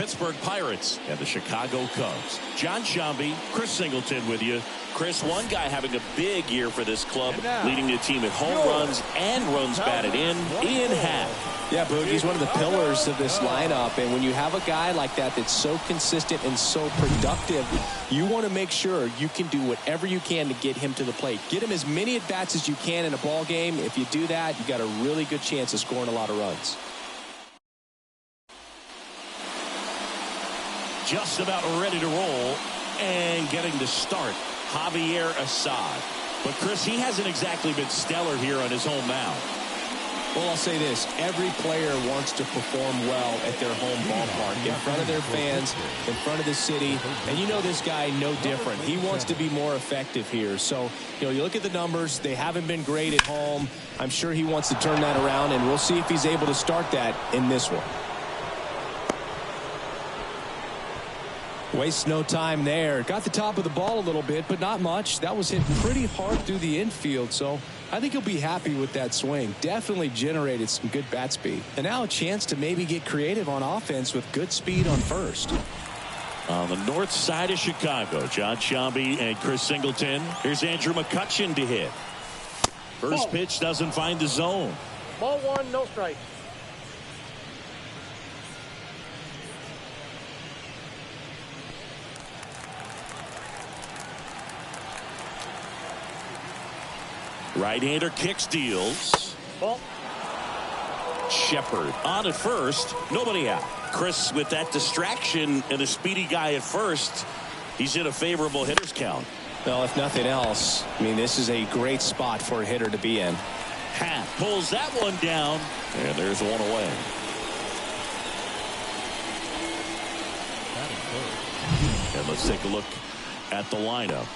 Pittsburgh Pirates and the Chicago Cubs. John Shambi, Chris Singleton with you. Chris, one guy having a big year for this club, leading the team at home runs and runs batted in Happ. Yeah, Boog, he's one of the pillars of this lineup, and when you have a guy like that that's so consistent and so productive, you want to make sure you can do whatever you can to get him to the plate. Get him as many at-bats as you can in a ball game. If you do that, you got a really good chance of scoring a lot of runs. Just about ready to roll and getting to start, Javier Assad. But Chris, he hasn't exactly been stellar here on his home mound. Well, I'll say this. Every player wants to perform well at their home ballpark, in front of their fans, in front of the city. And you know this guy no different. He wants to be more effective here. So, you look at the numbers. They haven't been great at home. I'm sure he wants to turn that around, and we'll see if he's able to start that in this one. Wastes no time there. Got the top of the ball a little bit, but not much. That was hit pretty hard through the infield, so I think he'll be happy with that swing. Definitely generated some good bat speed. And now a chance to maybe get creative on offense with good speed on first. On the north side of Chicago, John Shambi and Chris Singleton. Here's Andrew McCutchen to hit. First pitch doesn't find the zone. Ball one, no strike. Right-hander kicks, deals. Ball. Shepard on at first. Nobody out. Chris, with that distraction and a speedy guy at first, he's in a favorable hitter's count. Well, if nothing else, I mean, this is a great spot for a hitter to be in. Happ pulls that one down, and there's one away. And let's take a look at the lineup.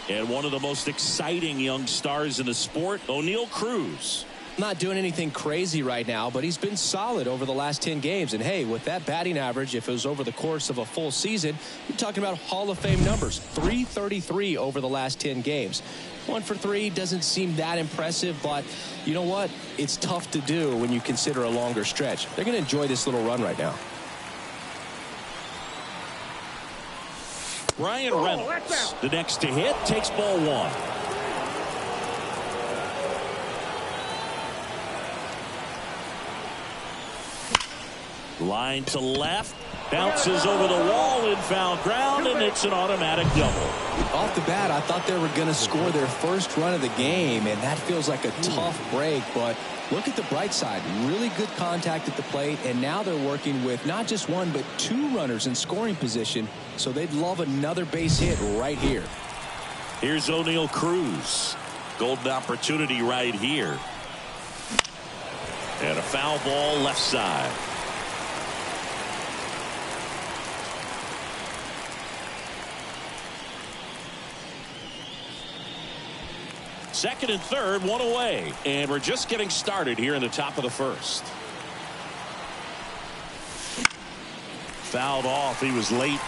And one of the most exciting young stars in the sport, O'Neal Cruz. Not doing anything crazy right now, but he's been solid over the last 10 games. And hey, with that batting average, if it was over the course of a full season, you're talking about Hall of Fame numbers. .333 over the last 10 games. 1 for 3 doesn't seem that impressive, but you know what? It's tough to do when you consider a longer stretch. They're going to enjoy this little run right now. Brian Reynolds, the next to hit, takes ball one. Line to left, bounces over the wall in foul ground, and it's an automatic double. Off the bat, I thought they were going to score their first run of the game, and that feels like a tough break, but look at the bright side. Really good contact at the plate, and now they're working with not just one, but 2 runners in scoring position, so they'd love another base hit right here. Here's O'Neal Cruz. Golden opportunity right here. And a foul ball left side. Second and third, one away. And we're just getting started here in the top of the first. Fouled off. He was late.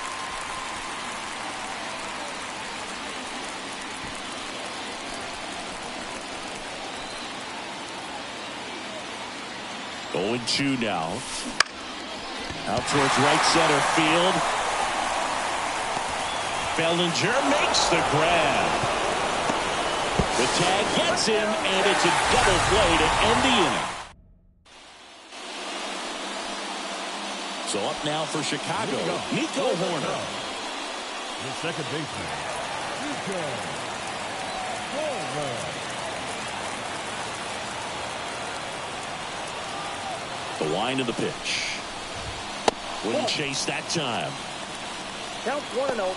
Going 2 now. Out towards right center field. Bellinger makes the grab. The tag gets him, and it's a double play to end the inning. So up now for Chicago, Nico Horner. The second baseman, Nico Horner. The wind of the pitch. Wouldn't chase that time. Count 1-0.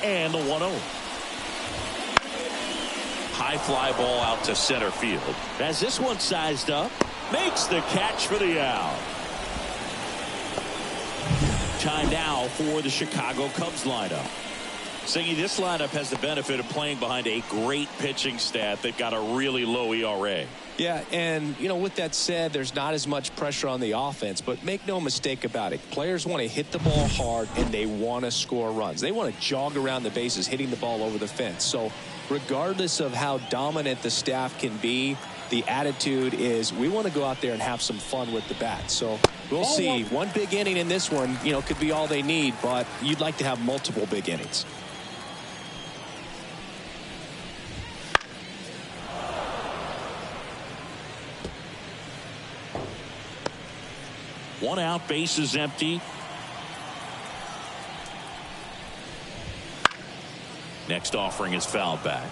And the 1-0. High fly ball out to center field. As this one sized up, makes the catch for the out. Time now for the Chicago Cubs lineup. Siggy, this lineup has the benefit of playing behind a great pitching staff. They've got a really low ERA. Yeah, and, with that said, there's not as much pressure on the offense, but make no mistake about it. Players want to hit the ball hard, and they want to score runs. They want to jog around the bases, hitting the ball over the fence. So regardless of how dominant the staff can be, the attitude is we want to go out there and have some fun with the bat. So we'll see. One big inning in this one, could be all they need, but you'd like to have multiple big innings. One out, base is empty. Next offering is fouled back.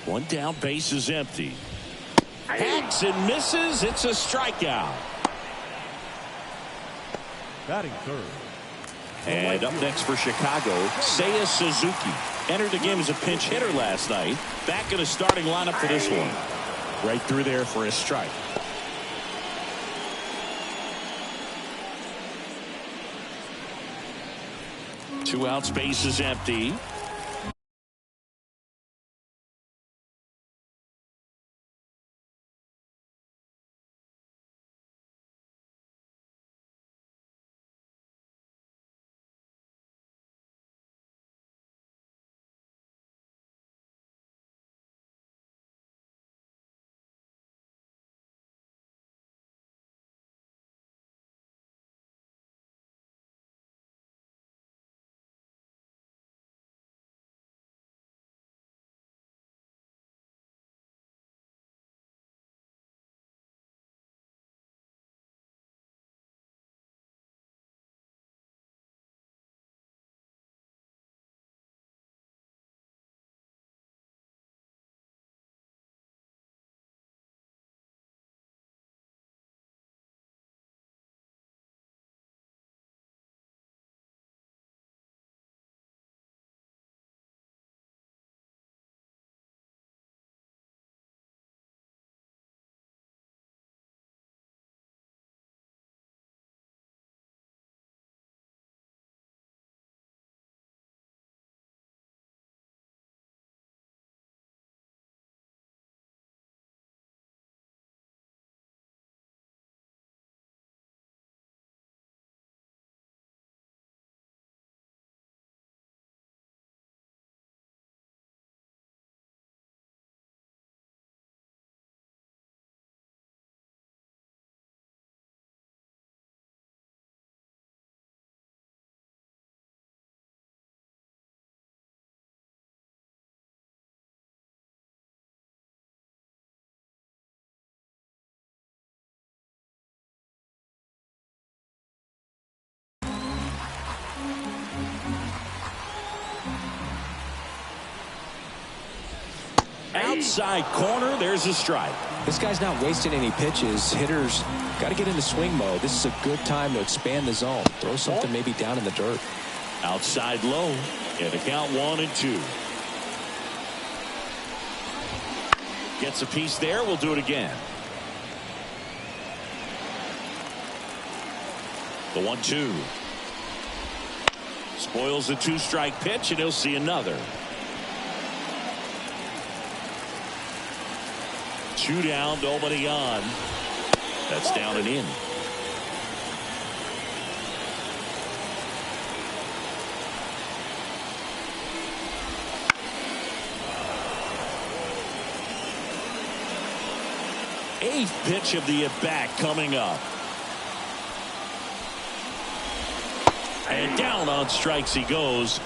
One down, base is empty. Hacks and misses. It's a strikeout. Batting third. And up next for Chicago, Seiya Suzuki. Entered the game as a pinch hitter last night. Back in the starting lineup for this one. Right through there for a strike. Two outs, base is empty. Outside corner, there's a strike. This guy's not wasting any pitches. Hitters got to get into swing mode. This is a good time to expand the zone. Throw something maybe down in the dirt. Outside low, and a count 1-2. Gets a piece there. We'll do it again. The 1-2. Spoils the 2-strike pitch, and he'll see another. 2 down, nobody on. That's down and in. Eighth pitch of the at-bat coming up. And down on strikes he goes.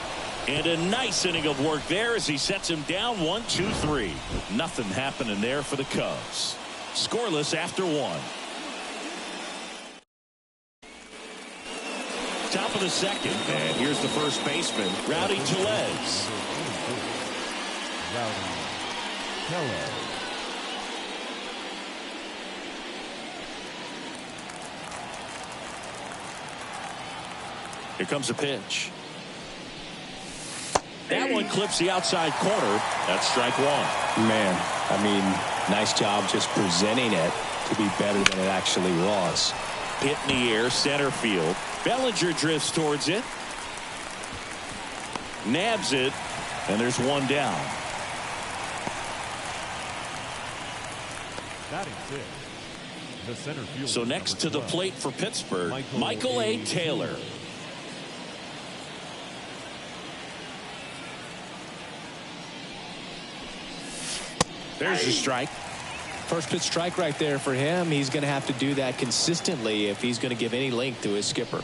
And a nice inning of work there as he sets him down 1-2-3. Nothing happening there for the Cubs. Scoreless after 1. Top of the second, and here's the first baseman, Rowdy Tellez. Rowdy Tellez. Here comes a pitch. That one clips the outside corner. That's strike 1. Man, I mean, nice job just presenting it to be better than it actually was. Hit in the air, center field. Bellinger drifts towards it. Nabs it, and there's 1 down. Batting 6. The center field. So next to the plate for Pittsburgh, Michael A. Taylor. There's a strike. First pitch strike right there for him. He's going to have to do that consistently if he's going to give any length to his skipper.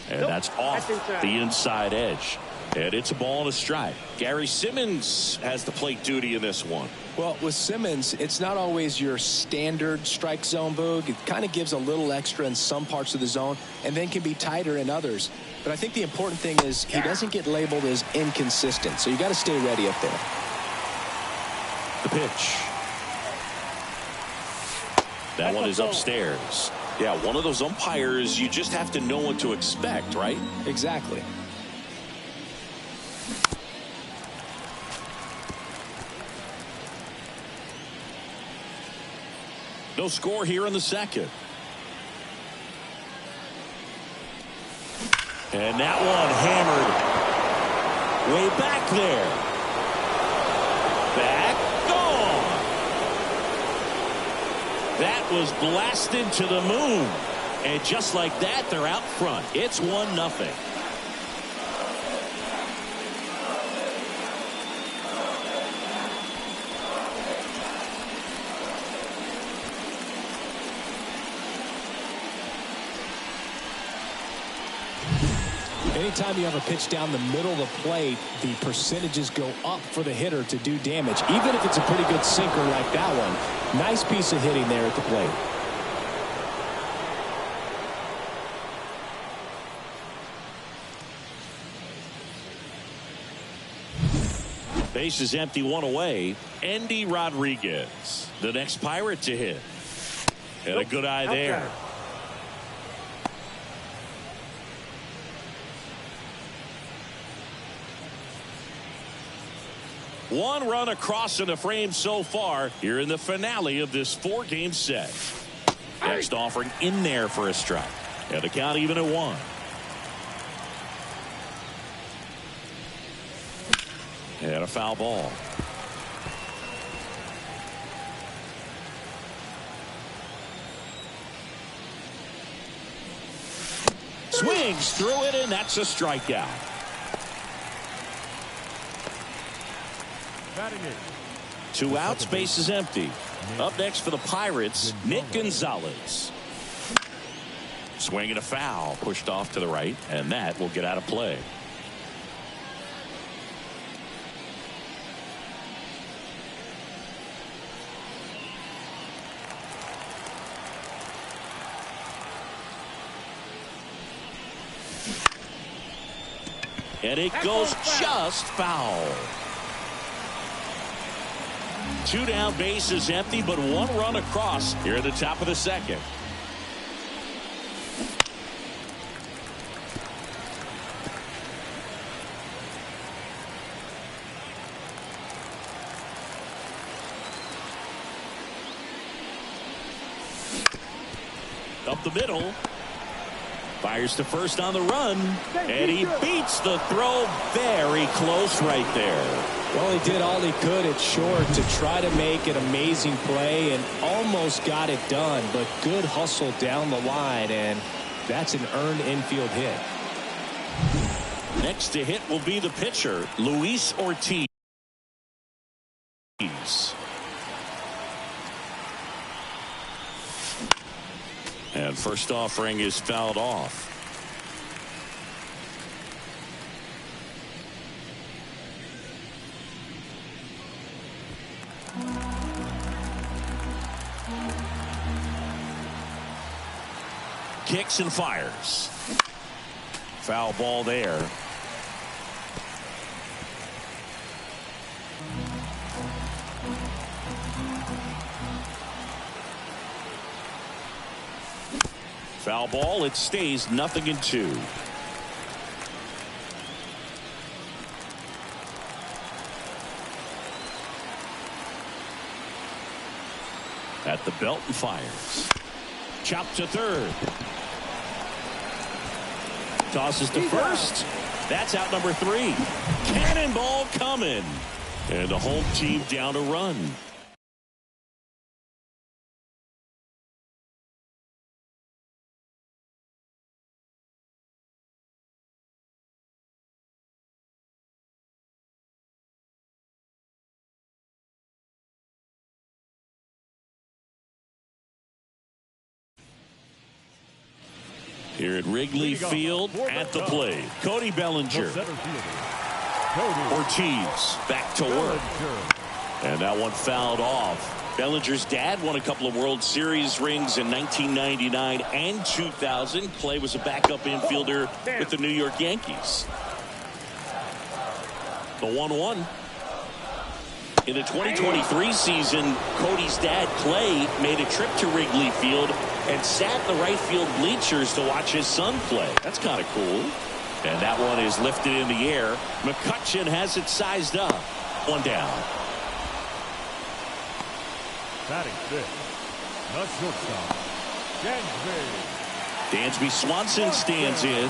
And that's off the inside edge. And it's a ball and a strike. Gary Simmons has the plate duty in this one. Well, with Simmons, it's not always your standard strike zone, Boog. It kind of gives a little extra in some parts of the zone and then can be tighter in others. But I think the important thing is he doesn't get labeled as inconsistent. So you got to stay ready up there. The pitch. That one is upstairs. Yeah, one of those umpires, you just have to know what to expect, right? Exactly. No score here in the second. And that one hammered way back there. Back, gone. That was blasted to the moon. And just like that, they're out front. It's 1-0. Anytime you have a pitch down the middle of the plate, the percentages go up for the hitter to do damage, even if it's a pretty good sinker like that one. Nice piece of hitting there at the plate. Base is empty, one away. Endy Rodriguez, the next Pirate to hit. And a good eye there. One run across in the frame so far here in the finale of this 4-game set. Next offering in there for a strike. And the count even at 1. And a foul ball. Swings through it, and that's a strikeout. Two outs, base is empty. Up next for the Pirates, Nick Gonzalez. Swing and a foul, pushed off to the right, and that will get out of play. And it goes just foul. 2 down, base is empty, but 1 run across here at the top of the second. Up the middle. Fires to first on the run, and he beats the throw very close right there. Well, he did all he could at short to try to make an amazing play and almost got it done, but good hustle down the line, and that's an earned infield hit. Next to hit will be the pitcher, Luis Ortiz. And first offering is fouled off. Kicks and fires. Foul ball there. Foul ball. It stays 0-2. At the belt and fires. Chopped to third. Tosses to first. That's out number 3. Cannonball coming. And the home team down a run. Here at Wrigley Field at the plate, Cody Bellinger. Ortiz back to work. And that one fouled off. Bellinger's dad won a couple of World Series rings in 1999 and 2000. Clay was a backup infielder with the New York Yankees. The 1-1. In the 2023 season, Cody's dad, Clay, made a trip to Wrigley Field and sat in the right field bleachers to watch his son play. That's kind of cool. And that one is lifted in the air. McCutchen has it sized up. One down. Batting fifth, the shortstop, Dansby Swanson stands in.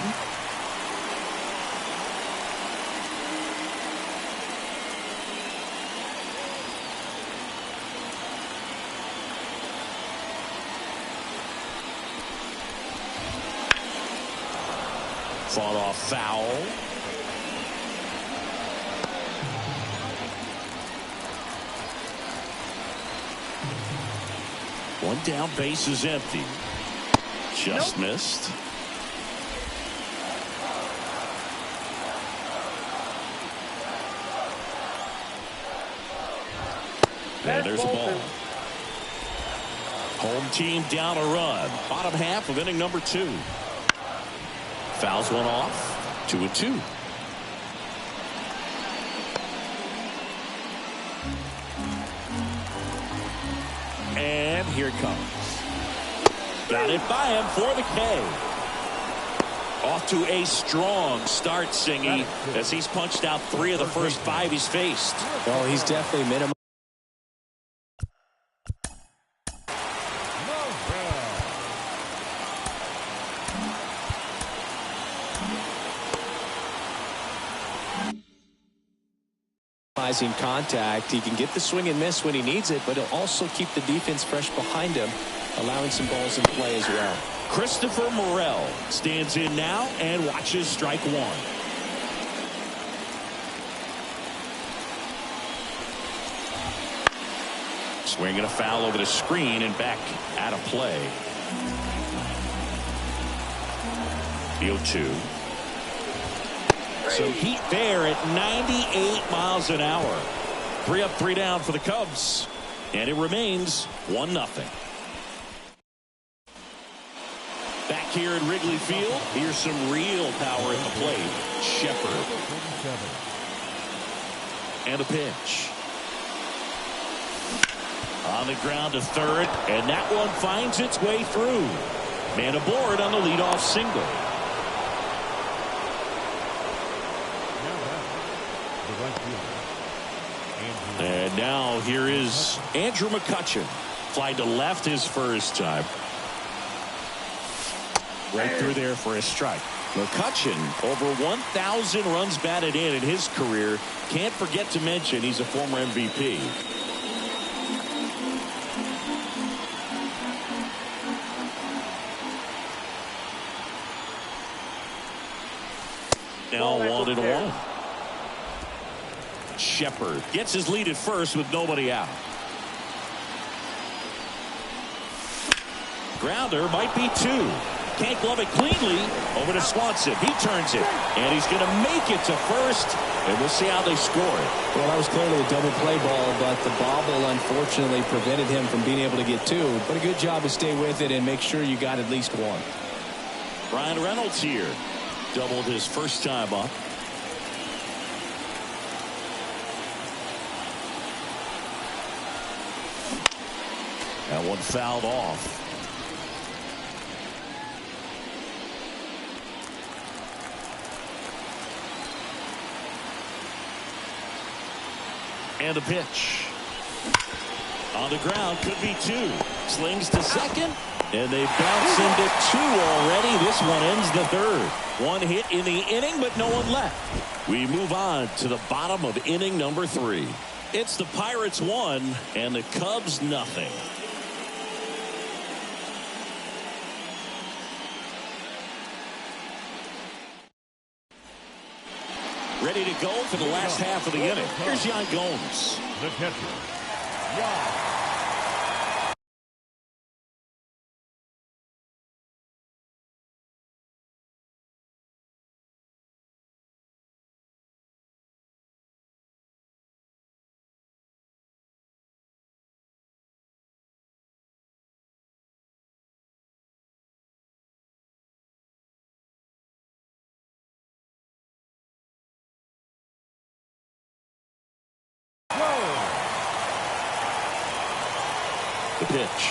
Fought off foul. One down, base is empty. Just missed. And there's a ball. Home team down a run. Bottom half of inning number 2. Fouls one off. 2-2. And here it comes. Got it by him for the K. Off to a strong start, Singy, as he's punched out 3 of the first 5 he's faced. Oh, he's definitely minimum. Contact. He can get the swing and miss when he needs it, but he'll also keep the defense fresh behind him, allowing some balls in play as well. Christopher Morel stands in now and watches strike 1. Swinging a foul over the screen and back out of play. The 0-2. Some heat there at 98 miles an hour. 3 up, 3 down for the Cubs. And it remains 1-0. Back here at Wrigley Field, here's some real power at the plate. Shepard. And a pitch. On the ground to third, and that one finds its way through. Man aboard on the leadoff single. And now here is Andrew McCutchen. Fly to left his first time. Right through there for a strike. McCutchen, over 1,000 runs batted in his career. Can't forget to mention he's a former MVP. Now 1-1. Shepard gets his lead at first with nobody out. Grounder might be 2. Can't glove it cleanly. Over to Swanson. He turns it. And he's going to make it to first. And we'll see how they score it. Well, that was clearly a double play ball, but the bobble unfortunately prevented him from being able to get 2. But a good job to stay with it and make sure you got at least 1. Ryan Reynolds here. Doubled his first time up. That one fouled off. And a pitch. On the ground, could be 2. Slings to second. And they bounce into 2 already. This one ends the third. 1 hit in the inning, but no one left. We move on to the bottom of inning number 3. It's the Pirates 1 and the Cubs nothing. Ready to go for the last half of the inning. Here's Yan Gomes. The catcher, Yan. The pitch.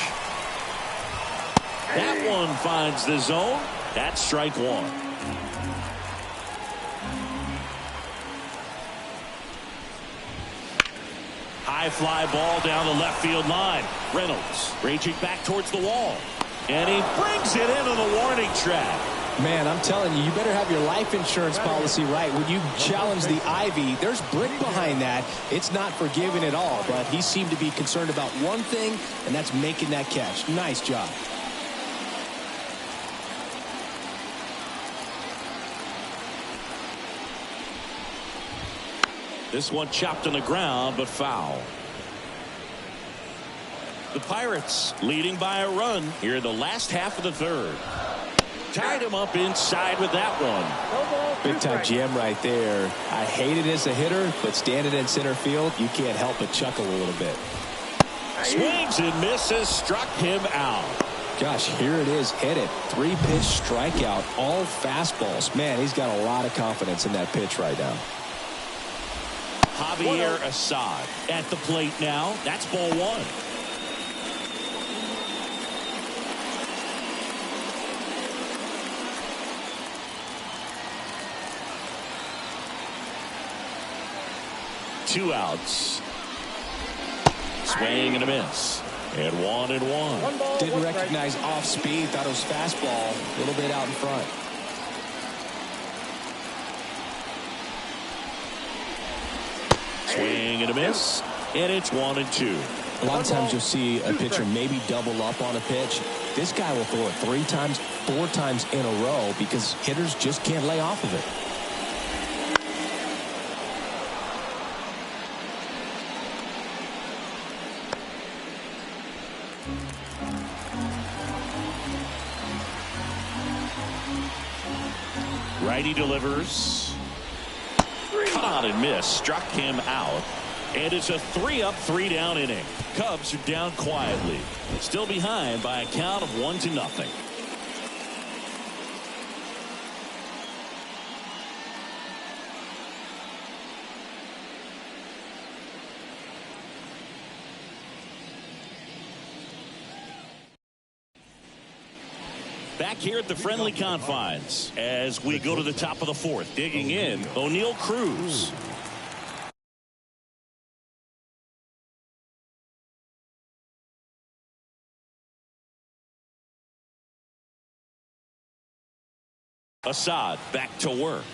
That one finds the zone. That's strike one. High fly ball down the left field line. Reynolds raging back towards the wall. And he brings it into the warning track. Man, I'm telling you, you better have your life insurance policy right. When you challenge the Ivy, there's brick behind that. It's not forgiving at all, but he seemed to be concerned about one thing, and that's making that catch. Nice job. This one chopped on the ground, but foul. The Pirates leading by a run here in the last half of the third. Tied him up inside with that one. Big time jam right there. I hate it as a hitter, but standing in center field, you can't help but chuckle a little bit. Swings and misses, struck him out. Gosh, here it is, hit it. 3-pitch strikeout, all fastballs. Man, he's got a lot of confidence in that pitch right now. Javier Assad at the plate now. That's ball one. Two outs. Swing and a miss. And 1-1. Didn't recognize off speed. Thought it was fastball. A little bit out in front. Swing and a miss. And it's 1-2. A lot of times you'll see a pitcher maybe double up on a pitch. This guy will throw it 3 times, 4 times in a row because hitters just can't lay off of it. Righty delivers. Cut on and miss. Struck him out. And it's a 3-up, 3-down inning. Cubs are down quietly. Still behind by a count of 1-0. Back here at the friendly confines as we go to the top of the fourth. Digging in, O'Neal Cruz. Assad back to work.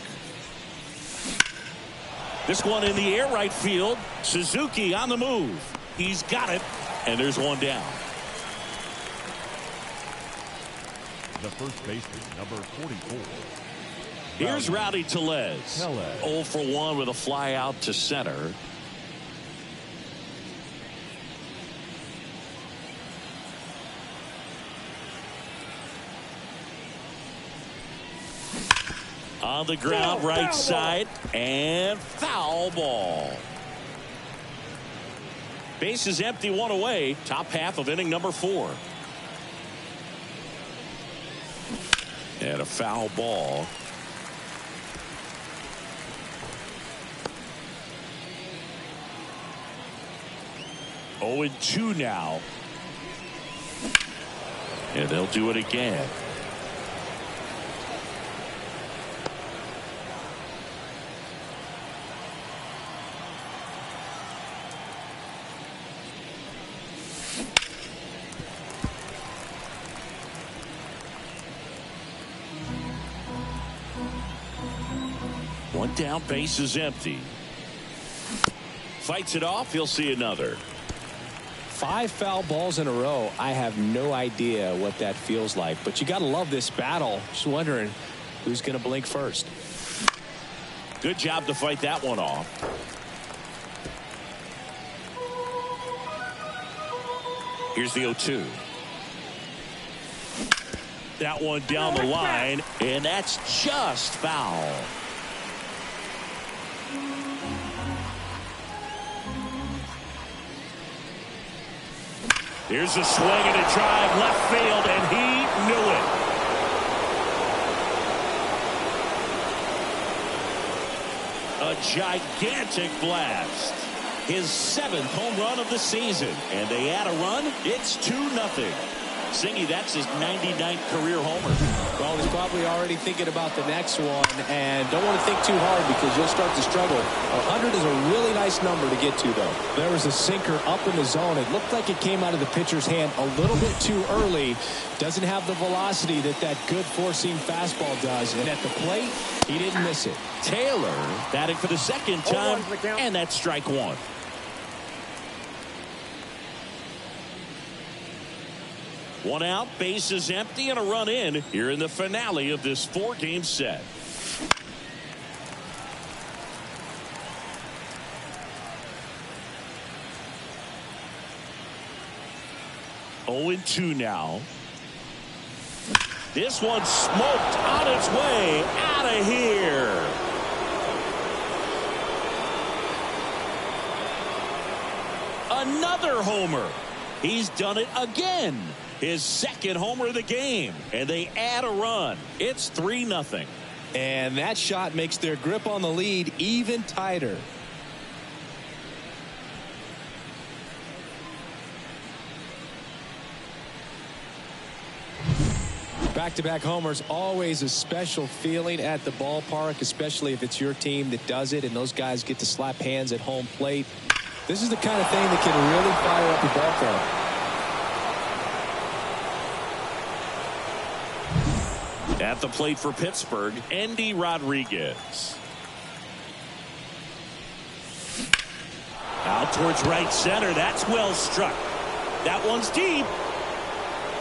This one in the air right field. Suzuki on the move. He's got it, and there's one down. The first baseman, number 44. Here's Rowdy Tellez. 0 for 1 with a fly out to center. On the ground, right side, and foul ball. Base is empty, 1 away. Top half of inning number 4. And a foul ball. Oh, and 2 now. And they'll do it again. One down, base is empty. Fights it off, he'll see another. 5 foul balls in a row. I have no idea what that feels like, but you got to love this battle. Just wondering who's going to blink first. Good job to fight that one off. Here's the 0-2. That one down the line, and that's just foul. Here's a swing and a drive left field, and he knew it. A gigantic blast. his 7th home run of the season. And they add a run. It's 2-0. Singy, that's his 99th career homer. Well, he's probably already thinking about the next one, and don't want to think too hard because you'll start to struggle. 100 is a really nice number to get to, though. There was a sinker up in the zone. It looked like it came out of the pitcher's hand a little bit too early. Doesn't have the velocity that good four-seam fastball does, and at the plate, he didn't miss it. Taylor batting for the second time, and that's strike one. One out, base is empty, and a run in here in the finale of this 4-game set. Oh, 0-2 now. This one smoked on its way out of here. Another homer. He's done it again. His 2nd homer of the game, and they add a run. It's 3-0. And that shot makes their grip on the lead even tighter. Back-to-back homers, always a special feeling at the ballpark, especially if it's your team that does it and those guys get to slap hands at home plate. This is the kind of thing that can really fire up your ball club. At the plate for Pittsburgh, Andy Rodriguez. Out towards right center. That's well struck. That one's deep.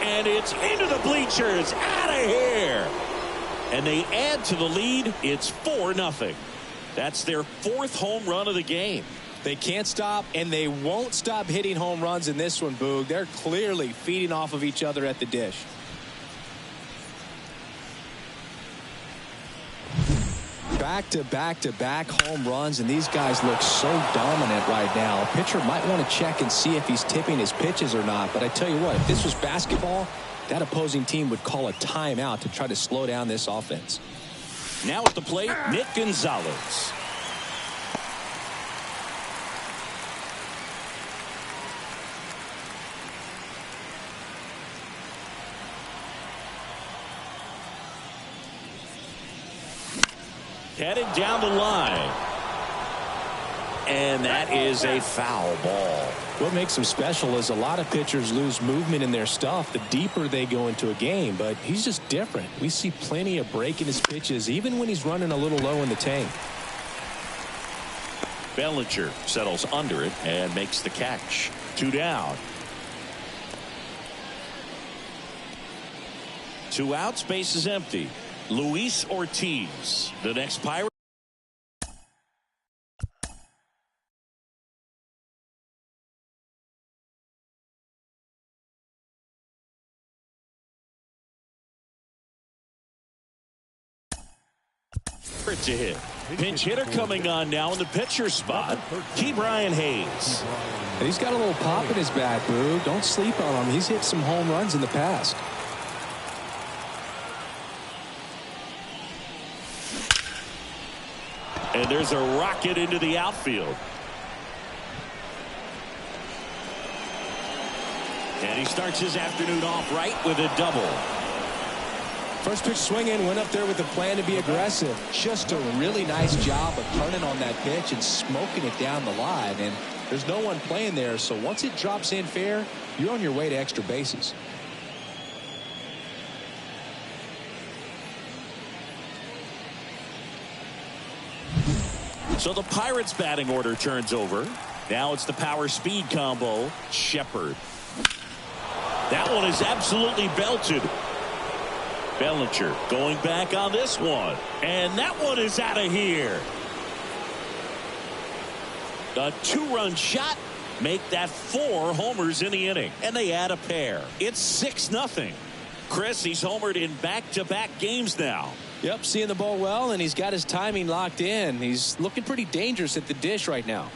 And it's into the bleachers. Out of here. And they add to the lead. It's 4-0. That's their 4th home run of the game. They can't stop, and they won't stop hitting home runs in this one, Boog. They're clearly feeding off of each other at the dish. Back-to-back-to-back home runs, and these guys look so dominant right now. A pitcher might want to check and see if he's tipping his pitches or not, but I tell you what, if this was basketball, that opposing team would call a timeout to try to slow down this offense. Now at the plate, Nick Gonzalez. Headed down the line. And that is a foul ball. What makes him special is a lot of pitchers lose movement in their stuff the deeper they go into a game, but he's just different. We see plenty of break in his pitches, even when he's running a little low in the tank. Bellinger settles under it and makes the catch. 2 down. 2 outs, base is empty. Luis Ortiz, the next Pirate. To hit. Pinch hitter coming on now in the pitcher spot. Ke'Bryan Hayes. And he's got a little pop in his bat, Boo. Don't sleep on him. He's hit some home runs in the past. And there's a rocket into the outfield. And he starts his afternoon off right with a double. First pitch swinging, went up there with the plan to be aggressive. Just a really nice job of turning on that pitch and smoking it down the line. And there's no one playing there, so once it drops in fair, you're on your way to extra bases. So the Pirates batting order turns over. Now it's the power speed combo. Shepard. That one is absolutely belted. Bellinger going back on this one. And that one is out of here. A 2-run shot. Make that 4 homers in the inning. And they add a pair. It's 6-0. Chris, he's homered in back-to-back games now. Yep, seeing the ball well, and he's got his timing locked in. He's looking pretty dangerous at the dish right now.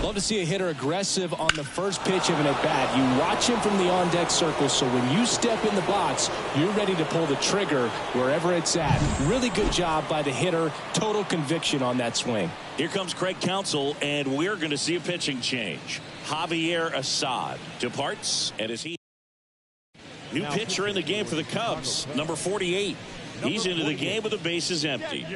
Love to see a hitter aggressive on the first pitch of an at-bat. You watch him from the on-deck circle, so when you step in the box, you're ready to pull the trigger wherever it's at. Really good job by the hitter. Total conviction on that swing. Here comes Craig Counsell, and we're going to see a pitching change. Javier Assad departs, and as he new pitcher in the game for the Cubs, number 48. He's into the game with the bases empty.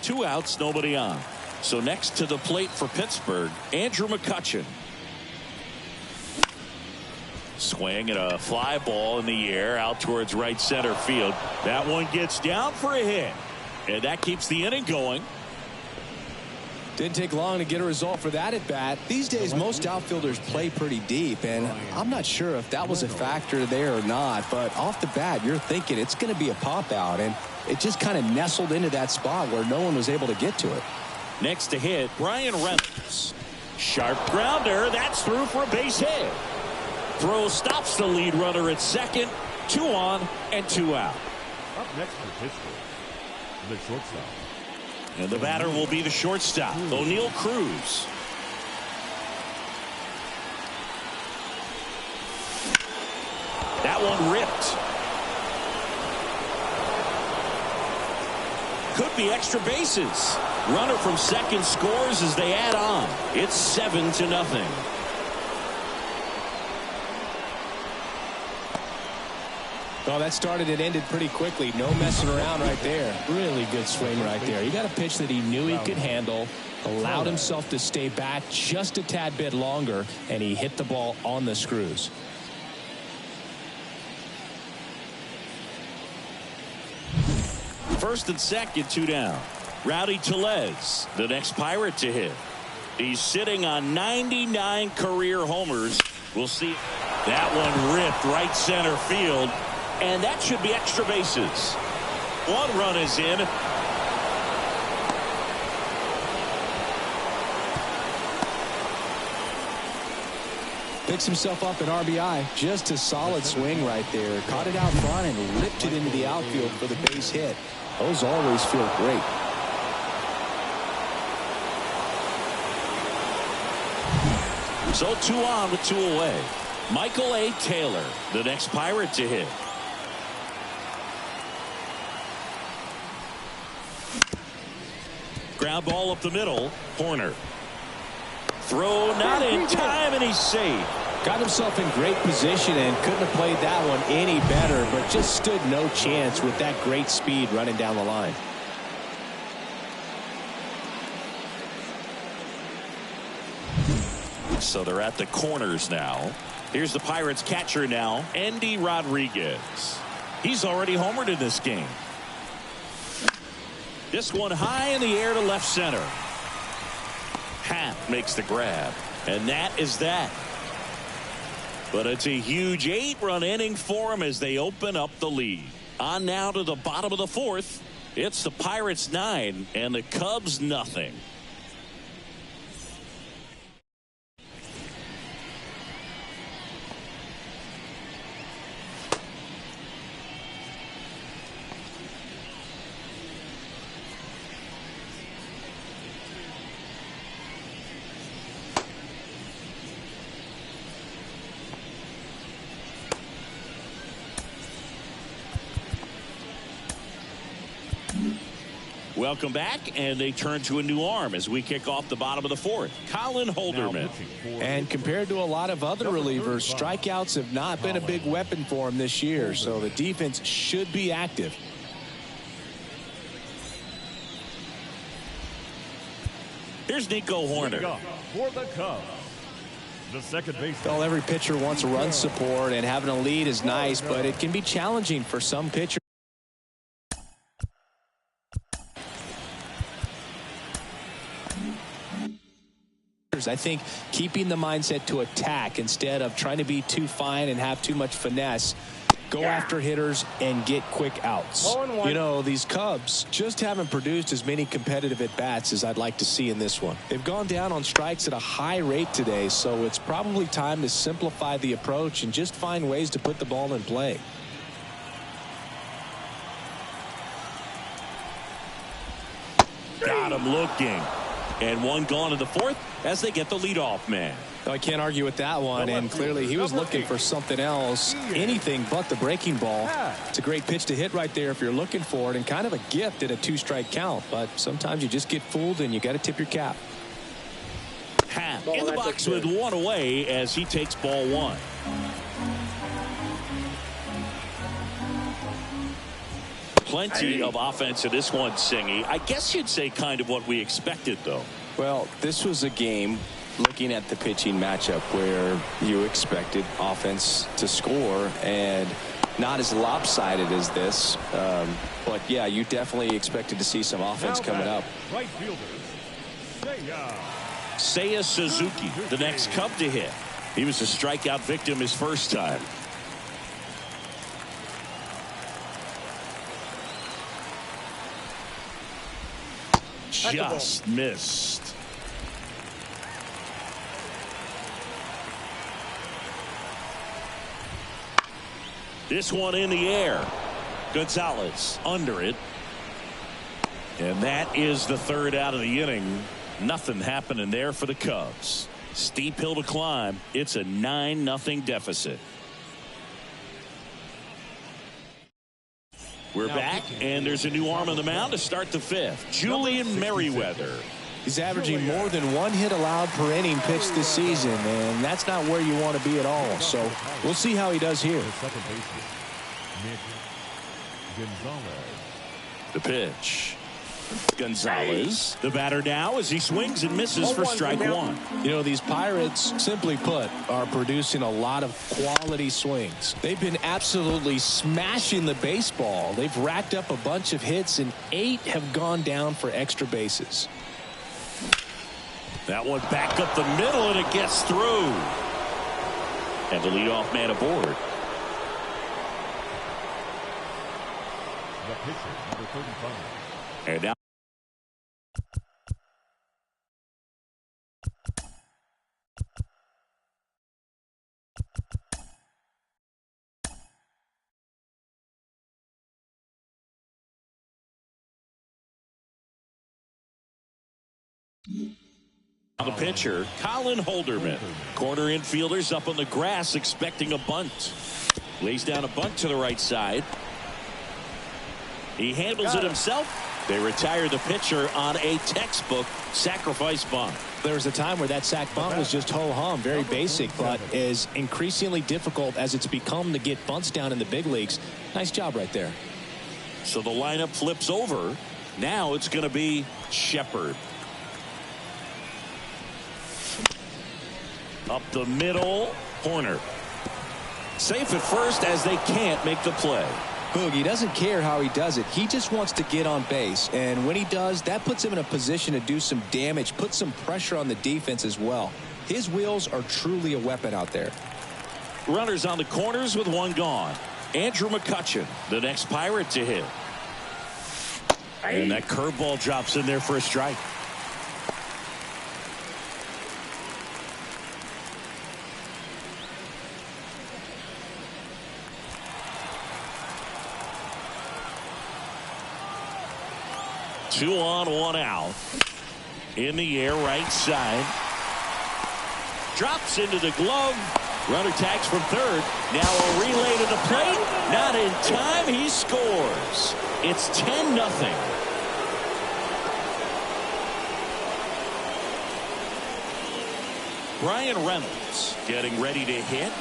Two outs, nobody on. So next to the plate for Pittsburgh, Andrew McCutchen. Swing and a fly ball in the air out towards right center field. That one gets down for a hit, and that keeps the inning going. Didn't take long to get a result for that at bat. These days most outfielders play pretty deep, and I'm not sure if that was a factor there or not, but off the bat you're thinking it's going to be a pop out, and it just kind of nestled into that spot where no one was able to get to it. Next to hit, Brian Reynolds. Sharp grounder, that's through for a base hit. Throw stops the lead runner at second. 2 on and 2 out. Up next for Pittsburgh, the shortstop. And the batter will be the shortstop, O'Neal Cruz. That one ripped. Could be extra bases. Runner from second scores as they add on. It's 7-0. Well, that started and ended pretty quickly. No messing around right there. Really good swing right there. He got a pitch that he knew he could handle, allowed himself to stay back just a tad bit longer, and he hit the ball on the screws. First and second, 2 down. Rowdy Tellez, the next Pirate to hit. He's sitting on 99 career homers. We'll see. That one ripped right center field. And that should be extra bases. 1 run is in. Picks himself up an RBI. Just a solid swing right there. Caught it out front and ripped it into the outfield for the base hit. Those always feel great. So 2 on with 2 away. Michael A. Taylor, the next Pirate to hit. Ground ball up the middle. Horner. Throw not in time, and he's safe. Got himself in great position and couldn't have played that one any better, but just stood no chance with that great speed running down the line. So they're at the corners now. Here's the Pirates catcher now, Andy Rodriguez. He's already homered in this game. This one high in the air to left center. Happ makes the grab, and that is that. But it's a huge 8-run inning for them as they open up the lead. On now to the bottom of the 4th. It's the Pirates 9 and the Cubs nothing. Welcome back, and they turn to a new arm as we kick off the bottom of the 4th. Colin Holderman. And compared to a lot of other relievers, strikeouts have not been a big weapon for him this year, so the defense should be active. Here's Nico Horner. For the Cubs, the second baseman. Well, every pitcher wants run support, and having a lead is nice, but it can be challenging for some pitchers. I think keeping the mindset to attack instead of trying to be too fine and have too much finesse go after hitters, and get quick outs. 0-1. You know, these Cubs just haven't produced as many competitive at-bats as I'd like to see in this one. They've gone down on strikes at a high rate today, so it's probably time to simplify the approach and just find ways to put the ball in play. Got him looking. And one gone in the fourth as they get the leadoff man. I can't argue with that one, and clearly he was looking for something else, anything but the breaking ball. It's a great pitch to hit right there if you're looking for it, and kind of a gift at a 2-strike count, but sometimes you just get fooled and you got to tip your cap. Happ in the box with one away as he takes ball one. Plenty of offense in this one, Singy. I guess you'd say kind of what we expected, though. Well, this was a game, looking at the pitching matchup, where you expected offense to score, and not as lopsided as this. But, yeah, you definitely expected to see some offense coming up. Right fielder, Seiya Suzuki, the next Cub to hit. He was a strikeout victim his first time. Just missed. This one in the air. Gonzalez under it. And that is the third out of the inning. Nothing happening there for the Cubs. Steep hill to climb. It's a 9-0 deficit. We're back, and there's a new arm on the mound to start the fifth. Julian Merriweather. He's averaging more than 1 hit allowed per inning pitched this season, and that's not where you want to be at all. So we'll see how he does here. second baseman, Nick Gonzalez. The pitch. Gonzalez, the batter now as he swings and misses for strike one. You know, these Pirates, simply put, are producing a lot of quality swings. They've been absolutely smashing the baseball. They've racked up a bunch of hits, and 8 have gone down for extra bases. That one back up the middle, and it gets through. And the leadoff man aboard. The pitcher, number 35. And now the pitcher, Colin Holderman. Corner infielders up on the grass expecting a bunt. Lays down a bunt to the right side. He handles it himself. They retire the pitcher on a textbook sacrifice bunt. There was a time where that sac bunt was just ho-hum, very basic, but is increasingly difficult as it's become to get bunts down in the big leagues. Nice job right there. So the lineup flips over. Now it's going to be Shepard. Up the middle, Horner. Safe at first as they can't make the play. Boogie doesn't care how he does it. He just wants to get on base. And when he does, that puts him in a position to do some damage, put some pressure on the defense as well. His wheels are truly a weapon out there. Runners on the corners with one gone. Andrew McCutchen, the next Pirate to hit. And that curveball drops in there for a strike. Two on, one out. In the air, right side. Drops into the glove. Runner tags from third. Now a relay to the plate. Not in time. He scores. It's 10-0. Brian Reynolds getting ready to hit.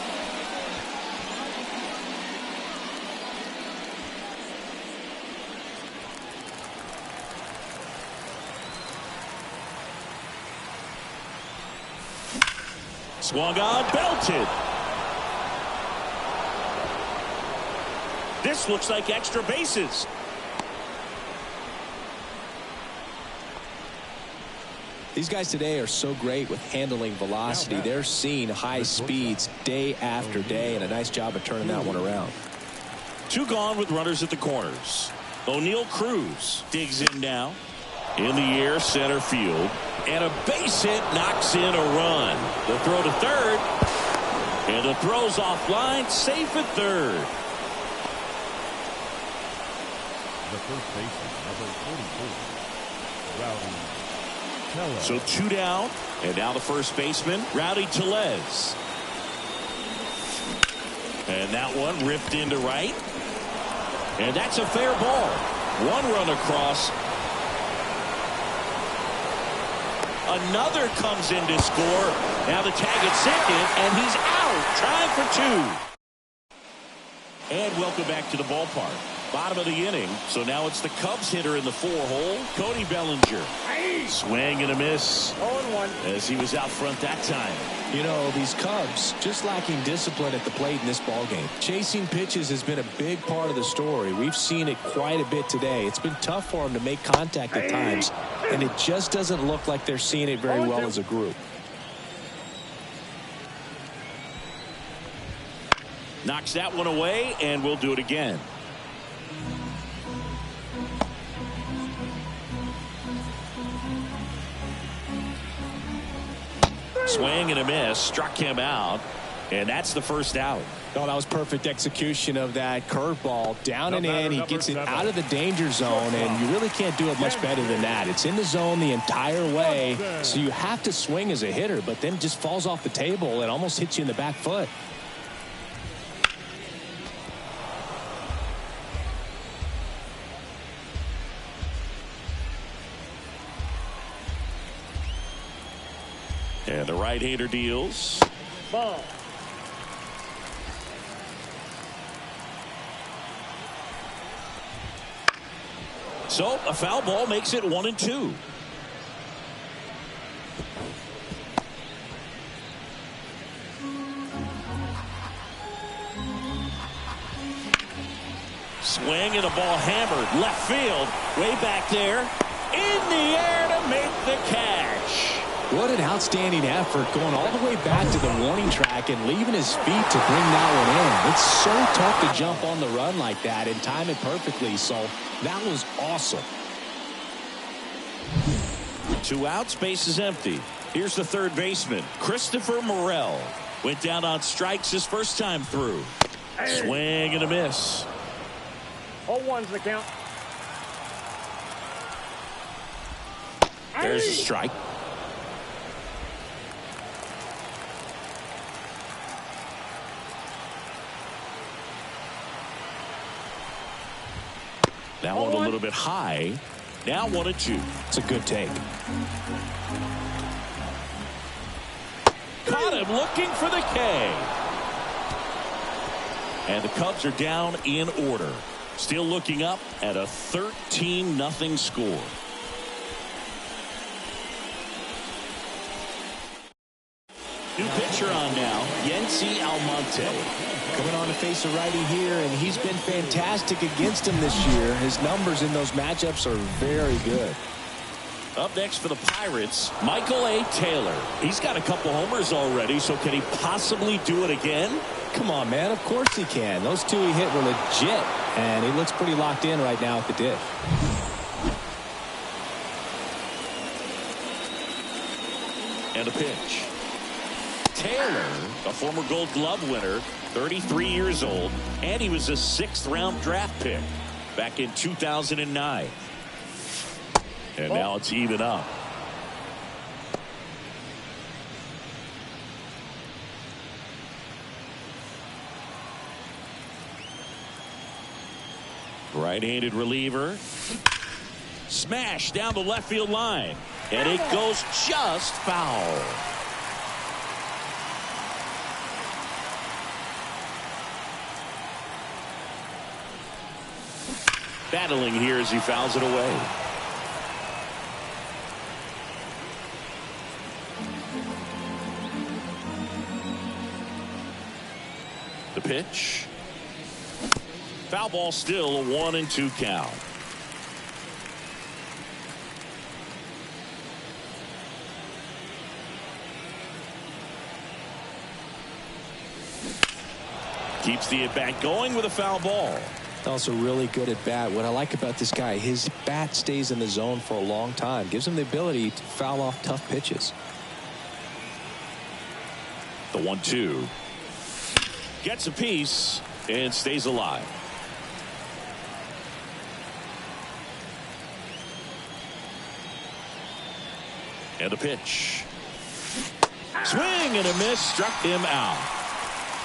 Swung on, belted. This looks like extra bases. These guys today are so great with handling velocity. They're seeing high speeds day after day, and a nice job of turning that one around. Two gone with runners at the corners. O'Neal Cruz digs in now. In the air, center field. And a base hit knocks in a run. The throw to third. And the throw's offline. Safe at third. The first baseman, number 44, Rowdy Tellez. So two down. And now the first baseman, Rowdy Tellez. And that one ripped into right. And that's a fair ball. One run across. Another comes in to score. Now the tag at second, and he's out. Trying for two. And welcome back to the ballpark. Bottom of the inning. So now it's the Cubs hitter in the 4-hole, Cody Bellinger. Swing and a miss 0-1. as he was out front that time. You know, these Cubs just lacking discipline at the plate in this ballgame. Chasing pitches has been a big part of the story. We've seen it quite a bit today. It's been tough for them to make contact at times, and it just doesn't look like they're seeing it very well as a group. Knocks that one away, and we'll do it again. Swing and a miss, struck him out, and that's the first out. Oh, that was perfect execution of that curveball. Down and in, he gets it out of the danger zone, and you really can't do it much better than that. It's in the zone the entire way, so you have to swing as a hitter, but then just falls off the table and almost hits you in the back foot. And the right-hander deals. Ball. So a foul ball makes it 1-2. Swing and a ball hammered left field, way back there, in the air to make the catch. What an outstanding effort, going all the way back to the warning track and leaving his feet to bring that one in. It's so tough to jump on the run like that and time it perfectly, so that was awesome. 2 outs, base is empty. Here's the third baseman, Christopher Morel. Went down on strikes his first time through. Swing and a miss. 0-1's the count. There's a strike. That one a little bit high. Now 1-2. It's a good take. Caught him looking for the K. And the Cubs are down in order. Still looking up at a 13-0 score. New pitcher on now, Yency Almonte. Coming on to face a righty here, and he's been fantastic against him this year. His numbers in those matchups are very good. Up next for the Pirates, Michael A. Taylor. He's got a couple homers already, so can he possibly do it again? Come on, man. Of course he can. Those two he hit were legit, and he looks pretty locked in right now at the dish. And a pitch. Taylor, a former Gold Glove winner, 33 years old, and he was a 6th-round draft pick back in 2009. And now it's even up. Right-handed reliever. Smash down the left field line. And it goes just foul. Battling here as he fouls it away. The pitch. Foul ball, still a 1-2 count. Keeps the at-bat going with a foul ball. Also really good at bat. What I like about this guy, his bat stays in the zone for a long time. Gives him the ability to foul off tough pitches. The 1-2. Gets a piece and stays alive. And a pitch. Swing and a miss. Struck him out.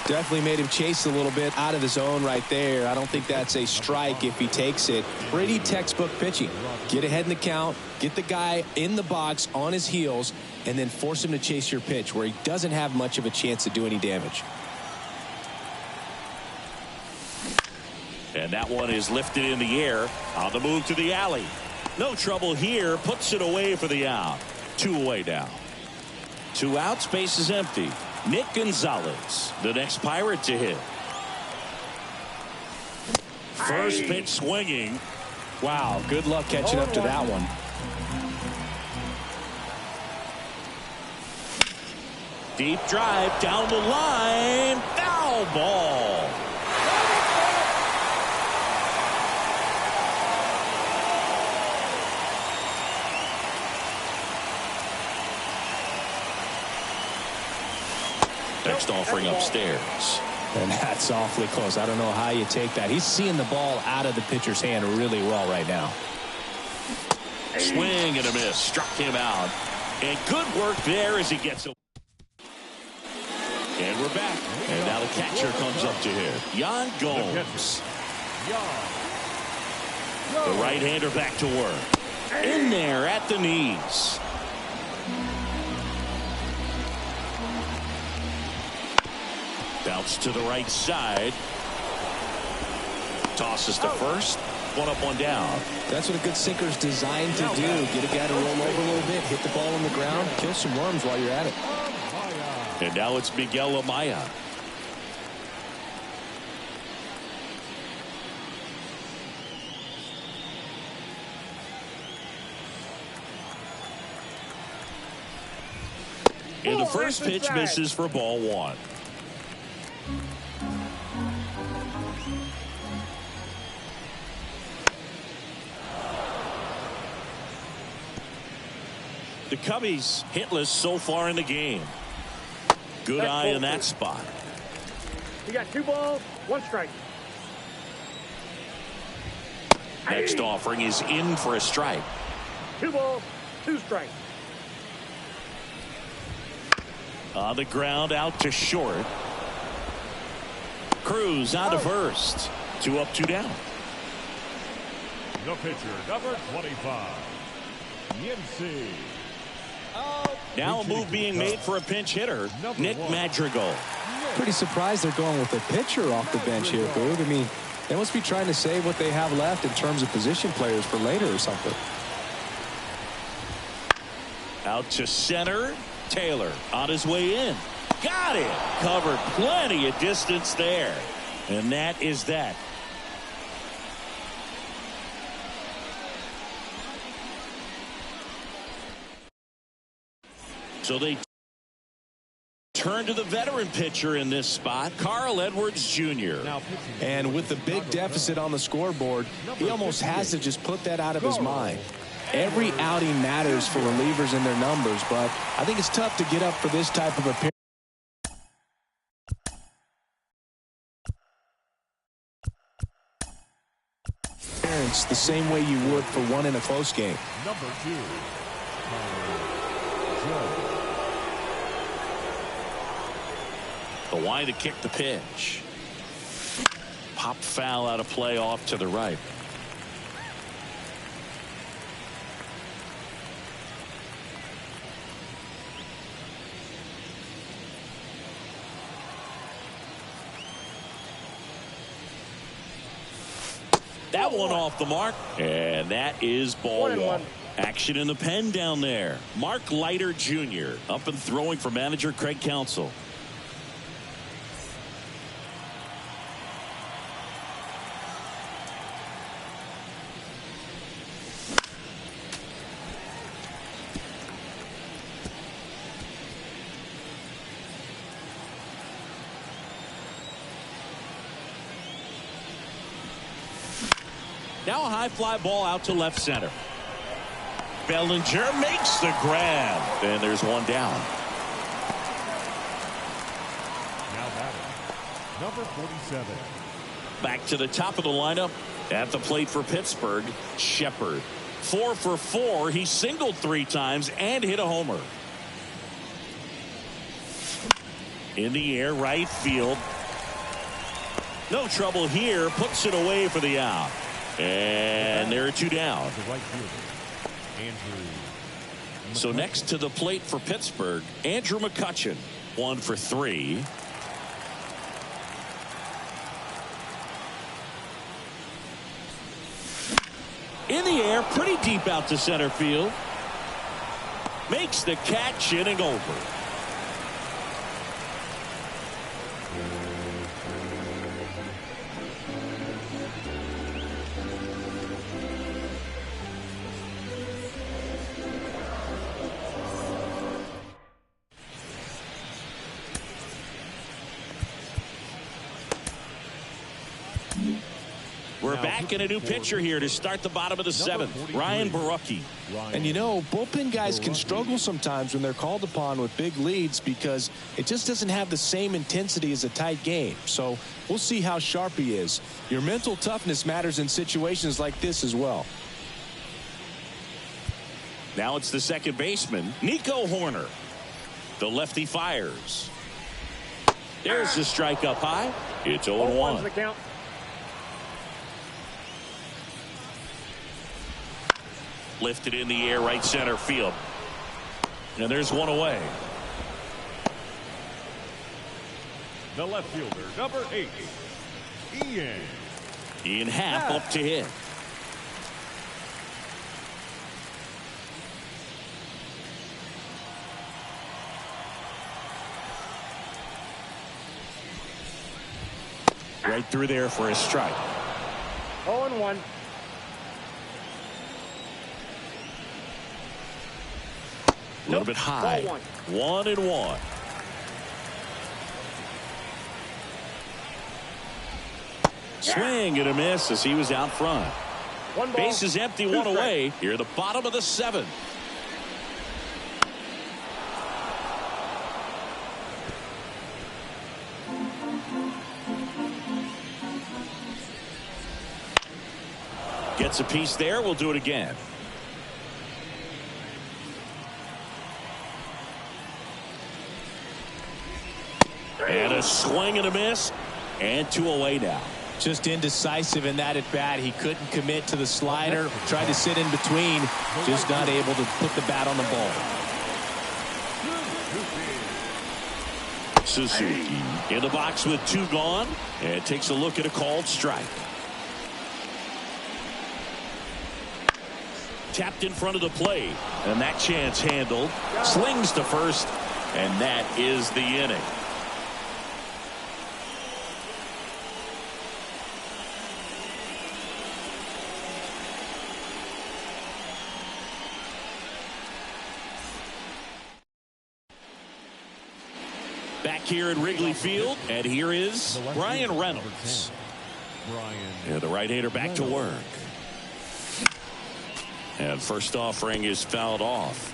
Definitely made him chase a little bit out of the zone right there. I don't think that's a strike if he takes it. Pretty textbook pitching. Get ahead in the count, get the guy in the box on his heels, and then force him to chase your pitch where he doesn't have much of a chance to do any damage. And that one is lifted in the air on the move to the alley. No trouble here. Puts it away for the out. 2 away now. 2 outs. Base is empty. Nick Gonzalez, the next Pirate to hit. First pitch swinging. Wow, good luck catching up to that one. Deep drive down the line. Foul ball. Next offering upstairs. And that's awfully close. I don't know how you take that. He's seeing the ball out of the pitcher's hand really well right now. Swing and a miss. Struck him out. And good work there as he gets it. And we're back. And now the catcher comes up to him. Yan Gomes. The right-hander back to work. In there at the knees. Bounce to the right side. Tosses to first. 1 up, 1 down. That's what a good sinker is designed to do. Get a guy to roll over a little bit, hit the ball on the ground, kill some worms while you're at it. And now it's Miguel Amaya. And the first pitch misses for ball 1. The Cubbies hitless so far in the game. Good eye in that spot. You got 2 balls, 1 strike. Next offering is in for a strike. 2 balls, 2 strikes. On the ground, out to short. Cruz on to first. 2 up, 2 down. The pitcher, number 25, Yinsi. Now a move being made for a pinch hitter, Nick Madrigal. Pretty surprised they're going with a pitcher off the bench here, Boog. I mean, they must be trying to save what they have left in terms of position players for later or something. Out to center. Taylor on his way in. Got it. Covered plenty of distance there. And that is that. So they turn to the veteran pitcher in this spot, Carl Edwards Jr. And with the big deficit on the scoreboard, he almost has to just put that out of his mind. Every outing matters for relievers in their numbers, but I think it's tough to get up for this type of appearance the same way you would for one in a close game. Number 2, The wide to kick the pitch. Pop foul out of play off to the right. That one off the mark. And that is ball 1. Action in the pen down there. Mark Leiter Jr. up and throwing for manager Craig Counsell. Now a high fly ball out to left center. Bellinger makes the grab. And there's one down. Now batting, number 47. Back to the top of the lineup at the plate for Pittsburgh, Shepard. 4 for 4. He singled 3 times and hit a homer. In the air, right field. No trouble here. Puts it away for the out. And there are 2 down. The right fielder, Andrew. So next to the plate for Pittsburgh, Andrew McCutchen. 1 for 3. In the air, pretty deep out to center field. Makes the catch, inning over. We're back in a new pitcher here to start the bottom of the 7th. Ryan Borucki. And you know, bullpen guys can struggle sometimes when they're called upon with big leads because it just doesn't have the same intensity as a tight game. So we'll see how sharp he is. Your mental toughness matters in situations like this as well. Now it's the second baseman, Nico Horner. The lefty fires. There's the strike up high. It's 0-1. The count. Lifted in the air, right center field. And there's one away. The left fielder, number 8, Ian Happ up to hit. Right through there for a strike. 0-1. A little bit high. 1-1. Swing and a miss as he was out front. One ball. Base is empty, 1 away. Here at the bottom of the 7th. Gets a piece there. We'll do it again. And a swing and a miss. And 2 away now. Just indecisive in that at bat. He couldn't commit to the slider. Tried to sit in between. Just not able to put the bat on the ball. Suzuki in the box with 2 gone. And takes a look at a called strike. Tapped in front of the plate. And that chance handled. Slings to first. And that is the inning. Back here at Wrigley Field, and here is Brian Reynolds. Yeah, the right-hander back to work. And first offering is fouled off.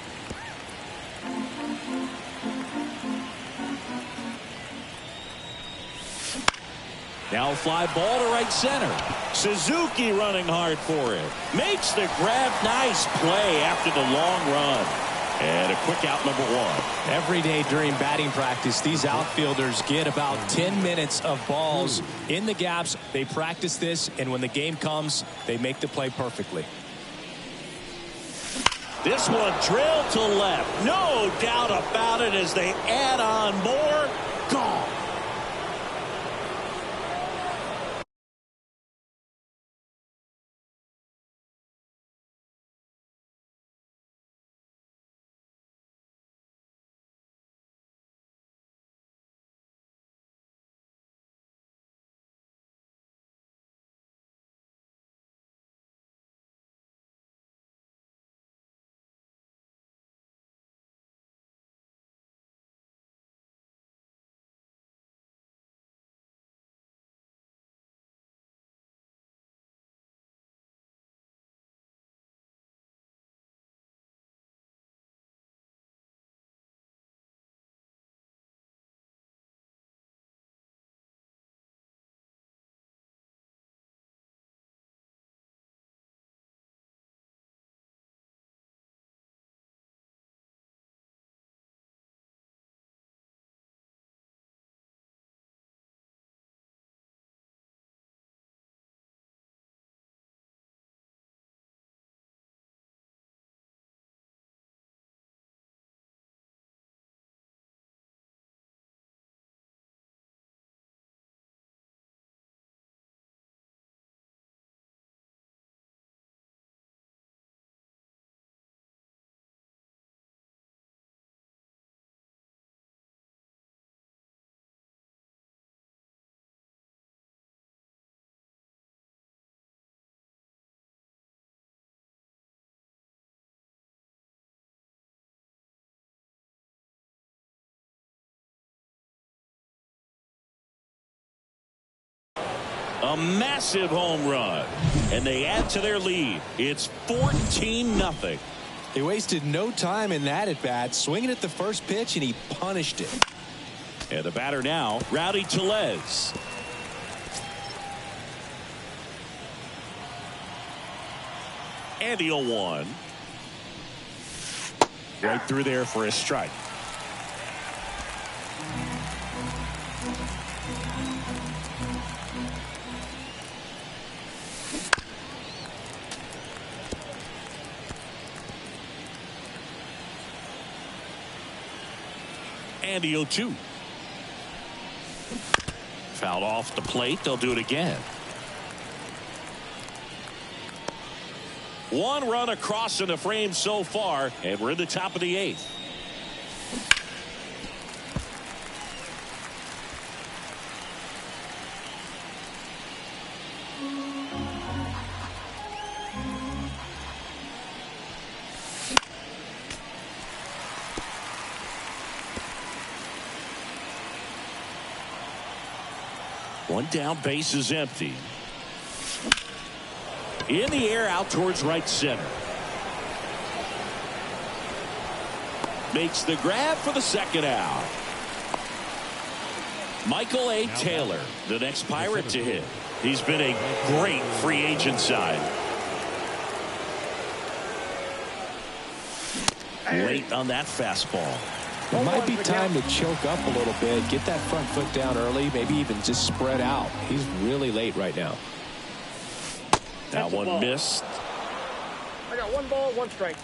Now fly ball to right center. Suzuki running hard for it. Makes the grab. Nice play after the long run. And a quick out, number 1. Every day during batting practice, these outfielders get about 10 minutes of balls in the gaps. They practice this, and when the game comes, they make the play perfectly. This one drilled to left. No doubt about it as they add on more. Gone. A massive home run. And they add to their lead. It's 14-0. He wasted no time in that at bat, swinging at the first pitch, and he punished it. And the batter now, Rowdy Tellez. And the 0-1. Right through there for a strike. And the 0-2. Fouled off the plate. They'll do it again. One run across in the frame so far, and we're in the top of the 8th. One down, base is empty. In the air, out towards right center. Makes the grab for the second out. Michael A. Taylor, the next Pirate to hit. He's been a great free agent sign. Late on that fastball. It might be time to choke up a little bit, get that front foot down early, maybe even just spread out. He's really late right now. That one missed. I got 1 ball, 1 strike.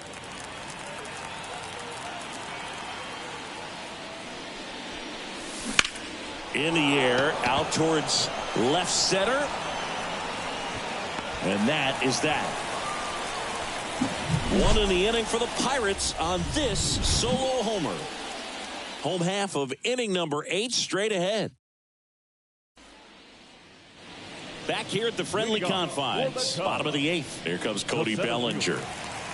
In the air, out towards left center. And that is that. 1 in the inning for the Pirates on this solo homer. Home half of inning number 8 straight ahead. Back here at the friendly confines, bottom of the 8th. Here comes Cody Bellinger.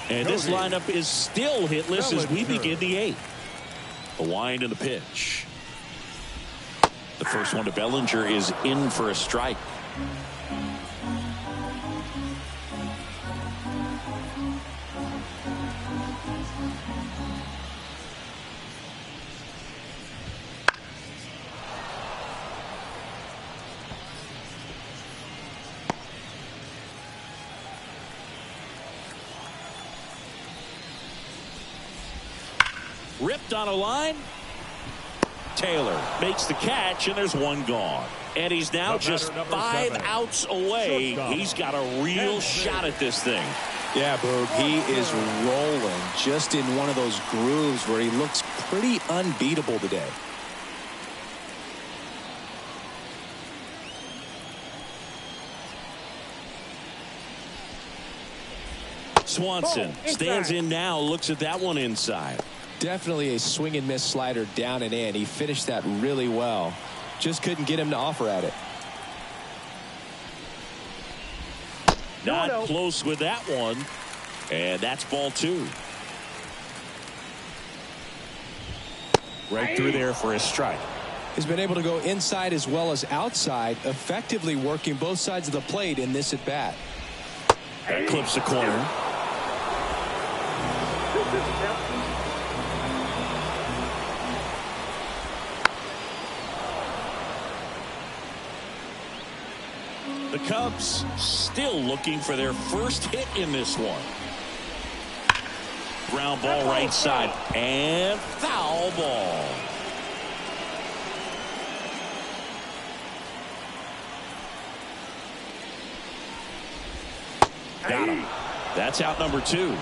And this lineup is still hitless as we begin the 8th. A wind in the pitch. The first one to Bellinger is in for a strike. Ripped on a line. Taylor makes the catch, and there's one gone. And he's now just 5 outs away. He's got a real shot at this thing. Yeah, Boog, he is rolling just in one of those grooves where he looks pretty unbeatable today. Swanson stands in now, looks at that one inside. Definitely a swing and miss slider down and in. He finished that really well. Just couldn't get him to offer at it. Not close with that one. And that's ball 2. Right through there for a strike. He's been able to go inside as well as outside, effectively working both sides of the plate in this at bat. That clips the corner. The Cubs still looking for their first hit in this one. Ground ball right side and foul ball. Got him. That's out number 2.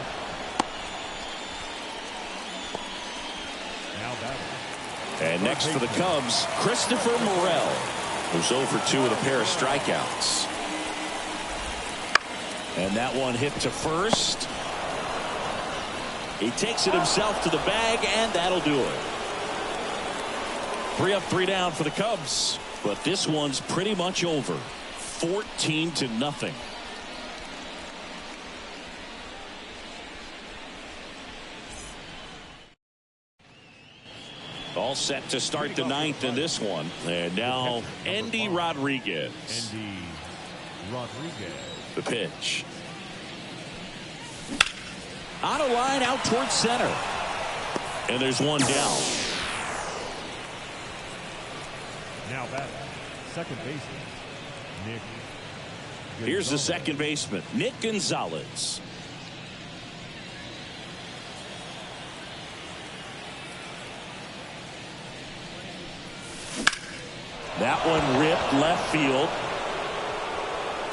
And next for the Cubs, Christopher Morel, who's 0 for 2 with a pair of strikeouts. And that one hit to first. He takes it himself to the bag, and that'll do it. 3 up, 3 down for the Cubs. But this one's pretty much over. 14-0. All set to start the 9th in this one. And now Endy Rodriguez. Endy Rodriguez. The pitch. On a line out towards center. And there's one down. Now batting, second baseman, Nick Gonzalez. Here's the second baseman, Nick Gonzalez. That one ripped left field.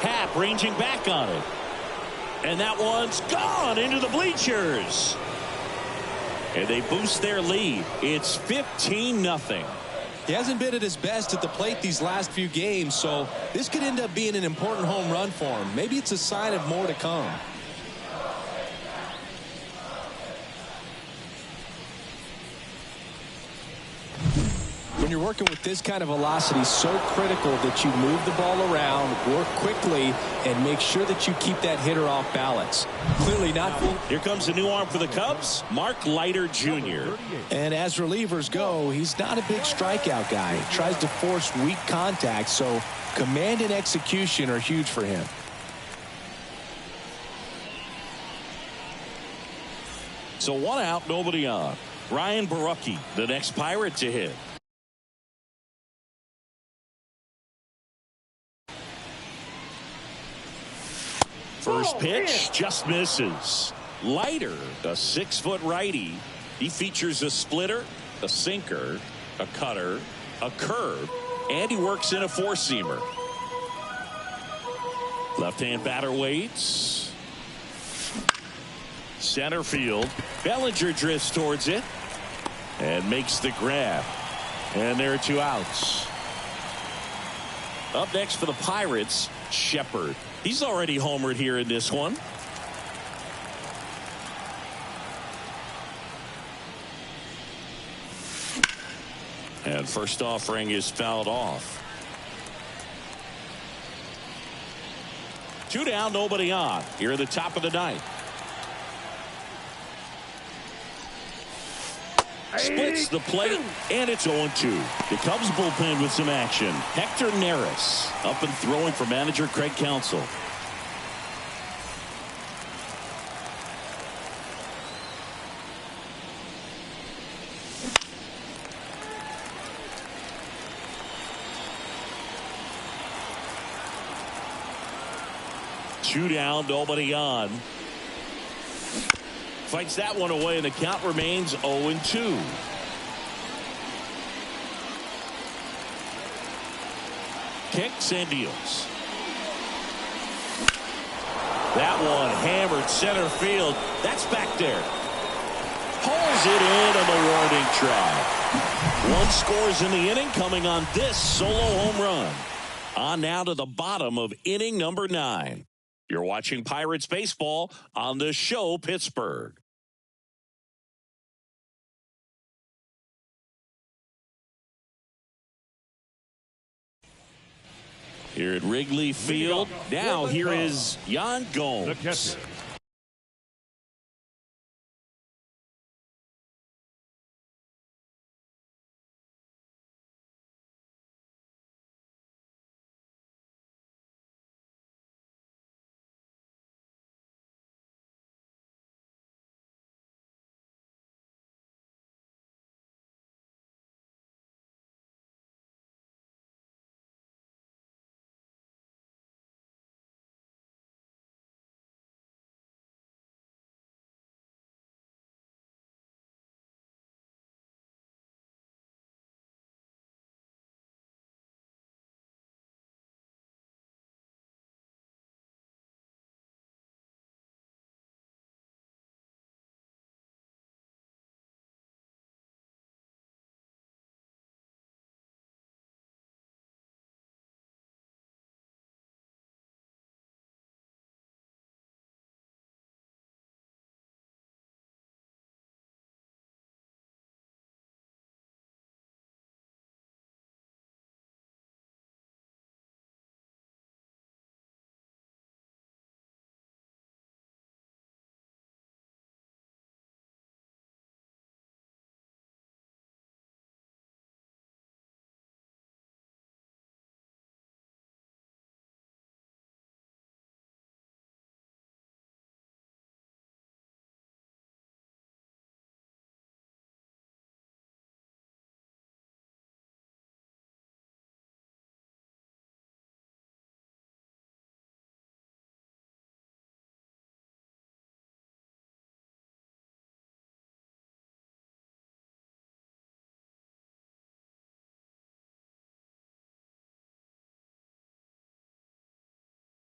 Happ ranging back on it. And that one's gone into the bleachers. And they boost their lead. It's 15-0. He hasn't been at his best at the plate these last few games, so this could end up being an important home run for him. Maybe it's a sign of more to come. When you're working with this kind of velocity, so critical that you move the ball around, work quickly, and make sure that you keep that hitter off balance. Clearly not. Here comes a new arm for the Cubs, Mark Leiter Jr. And as relievers go, he's not a big strikeout guy. He tries to force weak contact, so command and execution are huge for him. So one out, nobody on. Ryan Borucki, the next Pirate to hit. First pitch just misses. Leiter, a 6-foot righty. He features a splitter, a sinker, a cutter, a curve, and he works in a four-seamer. Left-hand batter waits. Center field. Bellinger drifts towards it and makes the grab. And there are two outs. Up next for the Pirates, Shepard. He's already homered here in this one. And first offering is fouled off. 2 down, nobody on. Here at the top of the ninth. Splits the plate, and it's 0-2. The Cubs bullpen with some action. Hector Neris up and throwing for manager Craig Counsell. Two down, nobody on. Fights that one away, and the count remains 0-2. Kicks and deals. That one hammered center field. That's back there. Pulls it in on the warning track. One scores in the inning, coming on this solo home run. On now to the bottom of inning number 9. You're watching Pirates baseball on the show Pittsburgh. Here at Wrigley Field, now here is Yan Gomes.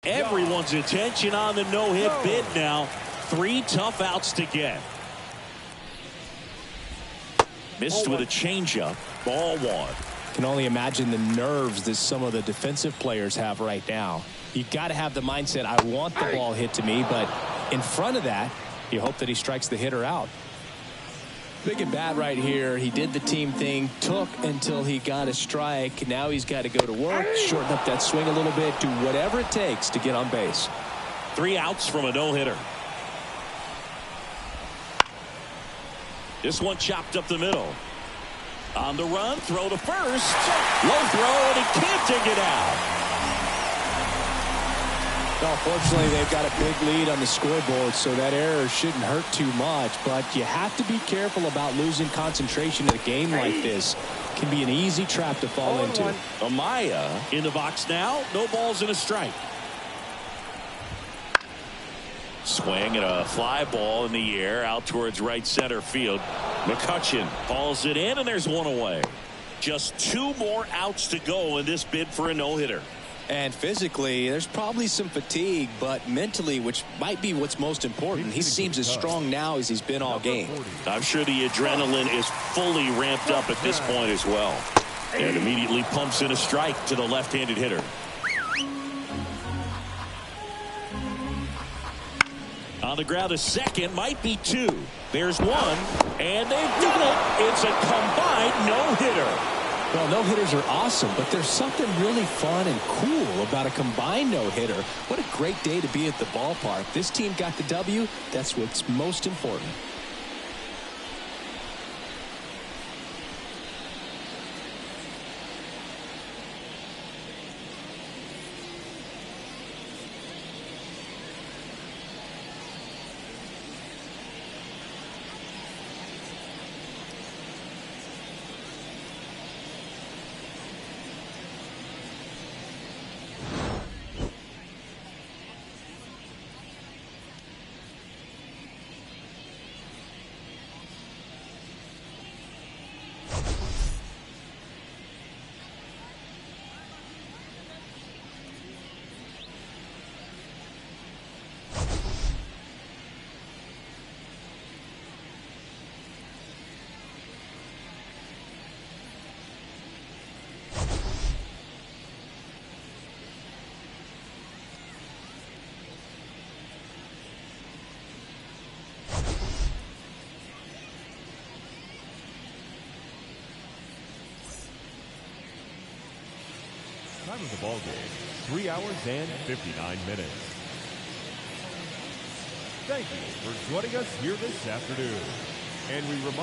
Everyone's attention on the no-hit bid now. 3 tough outs to get. Missed with a changeup. Ball 1. Can only imagine the nerves that some of the defensive players have right now. You got to have the mindset, I want the ball hit to me, but in front of that, you hope that he strikes the hitter out. Big at bat right here. He did the team thing, took until he got a strike. Now he's got to go to work, shorten up that swing a little bit, do whatever it takes to get on base. 3 outs from a no-hitter. This one chopped up the middle. On the run, throw to first. Low throw, and he can't dig it out. Well, fortunately, they've got a big lead on the scoreboard, so that error shouldn't hurt too much. But you have to be careful about losing concentration in a game like this. It can be an easy trap to fall into. Amaya in the box now. No balls and a strike. Swing and a fly ball in the air out towards right center field. McCutchen hauls it in, and there's 1 away. Just 2 more outs to go in this bid for a no-hitter. And physically, there's probably some fatigue, but mentally, which might be what's most important, he seems as strong now as he's been all game. I'm sure the adrenaline is fully ramped up at this point as well. And immediately pumps in a strike to the left-handed hitter. On the ground, a second, might be 2. There's 1, and they've done it. It's a combined no-hitter. Well, no-hitters are awesome, but there's something really fun and cool about a combined no-hitter. What a great day to be at the ballpark. This team got the W. That's what's most important. Time of the ball game, 3 hours and 59 minutes. Thank you for joining us here this afternoon. And we remind